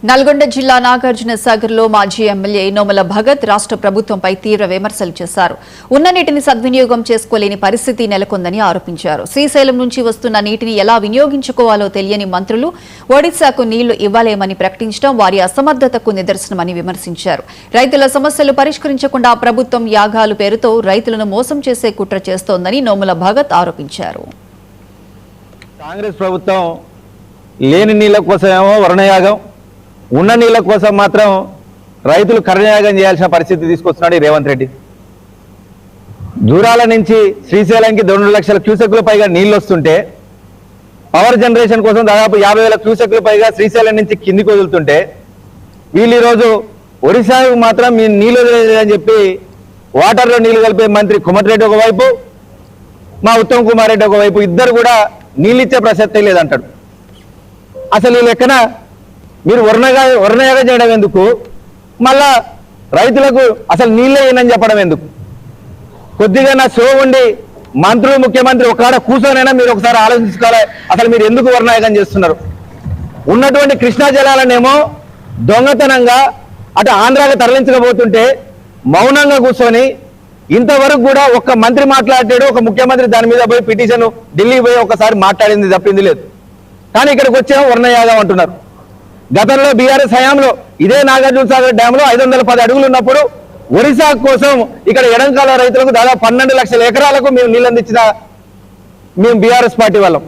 నల్గొండ జిల్లా నాగార్జున సాగర్లో మాజీ ఎమ్మెల్యే నోముల భగత్ రాష్ట్ర ప్రభుత్వంపై తీవ్ర విమర్శలు చేశారు. ఉన్న నీటిని సద్వినియోగం చేసుకోలేని పరిస్థితి నెలకొందని ఆరోపించారు. శ్రీశైలం నుంచి వస్తున్న నీటిని ఎలా వినియోగించుకోవాలో తెలియని మంత్రులు ఒడిశాకు నీళ్లు ఇవ్వలేమని ప్రకటించడం వారి అసమర్థతకు నిదర్శనమని విమర్శించారు. రైతుల సమస్యలు పరిష్కరించకుండా ప్రభుత్వం యాగాలు పేరుతో రైతులను మోసం చేసే కుట్ర చేస్తోందని నోముల భగత్ ఆరోపించారు. కాంగ్రెస్ ప్రభుత్వం లేని నీళ్ల కోసమేమో వర్ణయాగం, ఉన్న నీళ్ల కోసం మాత్రం రైతులు కర్ణయాగం చేయాల్సిన పరిస్థితి తీసుకొస్తున్నాడు రేవంత్ రెడ్డి. దూరాల నుంచి శ్రీశైలంకి 2 లక్షల క్యూసెక్ల పైగా నీళ్లు వస్తుంటే, పవర్ జనరేషన్ కోసం దాదాపు 50,000 క్యూసెక్ల పైగా శ్రీశైలం నుంచి కిందికి వదులుతుంటే, వీళ్ళు ఈరోజు ఒడిశాకు మాత్రం మీ నీళ్లు అని చెప్పి వాటర్లో నీళ్లు కలిపే మంత్రి కుమటిరెడ్డి ఒకవైపు, మా ఉత్తమ్ కుమార్ రెడ్డి ఒకవైపు, ఇద్దరు కూడా నీళ్ళు ఇచ్చే ప్రసక్తే లేదంటాడు. అసలు ఈ లెక్కన మీరు వర్ణయాగం చేయడం ఎందుకు? మళ్ళా రైతులకు అసలు నీళ్ళే ఏనని చెప్పడం ఎందుకు? కొద్దిగా నా షో ఉండి మంత్రులు ముఖ్యమంత్రి ఒకసారి కూర్చొనైనా మీరు ఒకసారి ఆలోచించుకోవాలి, అసలు మీరు ఎందుకు వర్ణయాగం చేస్తున్నారు? ఉన్నటువంటి కృష్ణా జలాలనేమో దొంగతనంగా అటు ఆంధ్రాకి తరలించకపోతుంటే మౌనంగా కూర్చొని ఇంతవరకు కూడా ఒక్క మంత్రి మాట్లాడాడు, ఒక ముఖ్యమంత్రి దాని మీద పోయి పిటిషన్ ఢిల్లీ పోయి ఒకసారి మాట్లాడింది తప్పింది లేదు. కానీ ఇక్కడికి వచ్చేమో వర్ణయాగం అంటున్నారు. గతంలో బీఆర్ఎస్ హయాంలో ఇదే నాగార్జున సాగర్ డ్యాంలో 510 అడుగులు ఉన్నప్పుడు ఒరిస్సా కోసం ఇక్కడ ఎడంకాల రైతులకు దాదాపు 12 లక్షల ఎకరాలకు మేము నీళ్ళు అందించిన మేము బీఆర్ఎస్ పార్టీ వాళ్ళం.